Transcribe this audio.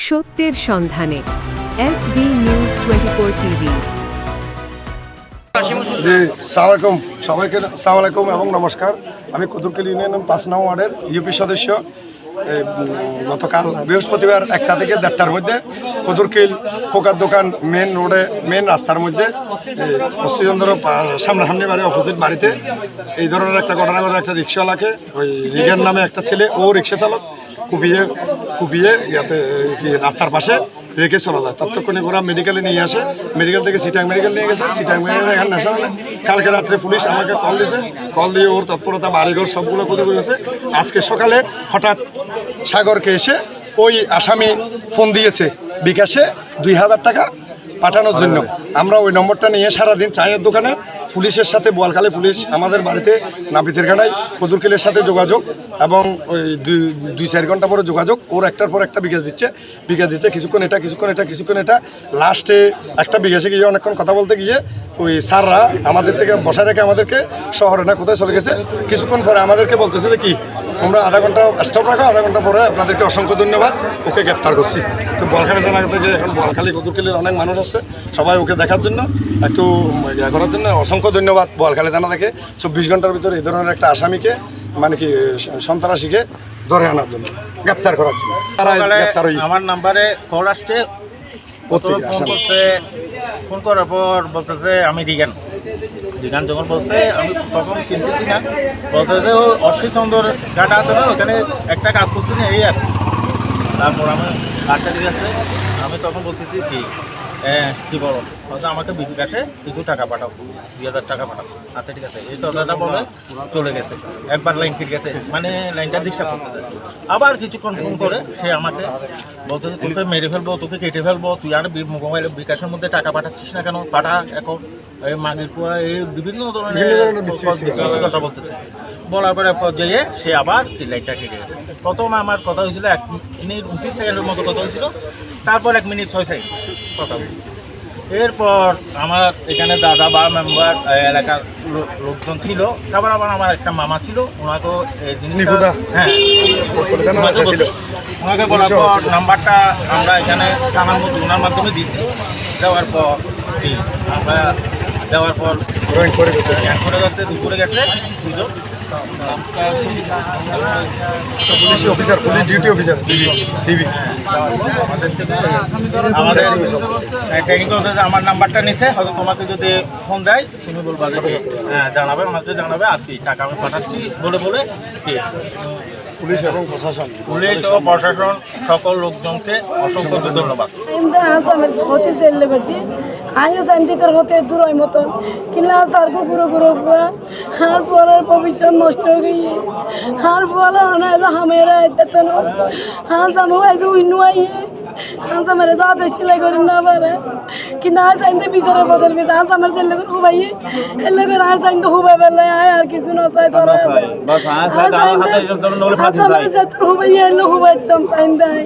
সত্যের সন্ধানে SV news 24 TV. জি, সালামালাইকুম সবাইকে, সালামালাইকুম এবং নমস্কার। আমি কদুরখালী ইউনিয়ন 5 নং ওয়ার্ডের ইউপি সদস্য। গতকাল বৃহস্পতিবার 1টা থেকে 1:30টার মধ্যে কদুরখালী কোকার দোকান মেন রাস্তার মধ্যে মৎস্যচন্দ্র সামনাসামনি বাড়ি অপোজিট বাড়িতে এই ধরনের একটা ঘটনা ঘটে। একটা রিক্সাওয়ালাকে ওই রিগের নামে একটা ছেলে, ও রিক্সা চালক কুপিয়ে ইয়াতে রাস্তার পাশে রেখে চলা যায়। ততক্ষণে ওরা মেডিকেলে নিয়ে আসে, মেডিকেল থেকে সিটাং মেডিকেল নিয়ে গেছে। সিটাং মেডিকেল এখানে ন্যাশনালে কালকে রাত্রে পুলিশ আমাকে কল দিয়ে ওর তৎপরতা বাড়িঘর সবগুলো করে করেছে। আজকে সকালে হঠাৎ সাগরকে এসে ওই আসামি ফোন দিয়েছে বিকাশে 2000 টাকা পাঠানোর জন্য। আমরা ওই নম্বরটা নিয়ে সারাদিন চায়ের দোকানে পুলিশের সাথে, বোয়ালখালী পুলিশ আমাদের বাড়িতে নাপিতের ঘাটায় কদুরখালীর সাথে যোগাযোগ, এবং ওই 2-4 ঘন্টা পরে যোগাযোগ। ওর একটার পর একটা বিকাশ দিচ্ছে কিছুক্ষণ এটা লাস্টে একটা বিকাশে গিয়ে অনেকক্ষণ কথা বলতে গিয়ে ওই স্যাররা আমাদের থেকে বসায় রেখে আমাদেরকে শহরে না কোথায় চলে গেছে। কিছুক্ষণ পরে আমাদেরকে বলতেছে যে কি তোমরা আধা ঘন্টা স্টপ রাখো, আধা ঘন্টা পরে আপনাদেরকে অসংখ্য ধন্যবাদ, ওকে গ্রেপ্তার করছি। তো বোয়ালখালী থানা থেকে এখন বোয়ালখালী কদুরখালীর অনেক মানুষ আছে, সবাই ওকে দেখার জন্য, একটু ইয়ে করার জন্য অসংখ্য ধন্যবাদ বোয়ালখালী থানা থেকে 24 ঘন্টার ভিতরে এই ধরনের একটা আসামিকে মানে কি সন্ত্রাসীকে ধরে আনার জন্য, গ্রেপ্তার করার জন্য। আমার নাম্বারে কল আসছে, ফোন করার পর বলতেছে আমি রিগান যখন বলছে আমি তখন চিনতেছি না, বলতেছে ও অশ্বিচন্দ্র গাটা আছে না, ওখানে একটা কাজ করছি না, এই আর তারপর আমি আচ্ছা ঠিক আছে। আমি তখন বলতেছি কি বলো, হয়তো আমাকে বিকাশে কিছু টাকা পাঠাও, 2000 টাকা পাঠাও। আচ্ছা ঠিক আছে, এই কথাটা বলে চলে গেছে। একবার লাইন কেটে গেছে, মানে লাইনটা ডিস্টার্ব করতেছে। আবার কিছুক্ষণ ফোন করে সে আমাকে বলতেছে তোকে মেরে ফেলবো, তোকে কেটে ফেলবো, তুই আর মোবাইলে বিকাশের মধ্যে টাকা পাঠাচ্ছিস না কেন, পাঠা এখন এই মাগির পোয়া, এই বিভিন্ন ধরনের বিশ্বাসের কথা বলতেছে। বলার পরে পর্যায়ে সে আবার লাইনটা কেটে গেছে। প্রথম আমার কথা হয়েছিল 1 মিনিট 29 সেকেন্ডের মতো কথা হয়েছিল, তারপর 1 মিনিট 6 সেকেন্ড কথা হয়েছিল। এরপর আমার এখানে দাদা বা মেম্বার এলাকার লোকজন ছিল, তারপর আবার আমার একটা মামা ছিল, ওনাকেও এই জিনিসটা ওনাকে বলার পর নাম্বারটা আমরা এখানে থানার মধ্যে ওনার মাধ্যমে দিয়েছি। দেওয়ার পর করে করতে দুপুরে গেছে দুজন police officer, police duty officer TV আমাদের ট্রেনিং করতেছে। আমার নাম্বারটা নিছে, হয়তো তোমাকে যদি ফোন দেয় তুমি বলবা যে জানাবে, ওনাকে জানাবে আর কি টাকা আমি পাঠাচ্ছি বলে কি পুলিশ ও প্রশাসন সকল লোকজনকে অসংখ্য ধন্যবাদ। হতে দূরের মতন কিনা সারকো পুরো হার পরের ভবিষ্যৎ নষ্ট হয়ে গিয়ে হার বলা হামেরা হাঁ জামু উইনুয়াইয়ে হাঁ মেরে দাঁতে সেলাই করি না পারে কিন্তু আজ আইনতে বিচারে বদলবে হাঁ আমার জেলে হুবাইয়ে এলে করে আজ আইন তো হুবাই বেলায় আয় আর কিছু না চাই ধরে হুবাইয়ে এলে হুবাই চাম চাইন দেয়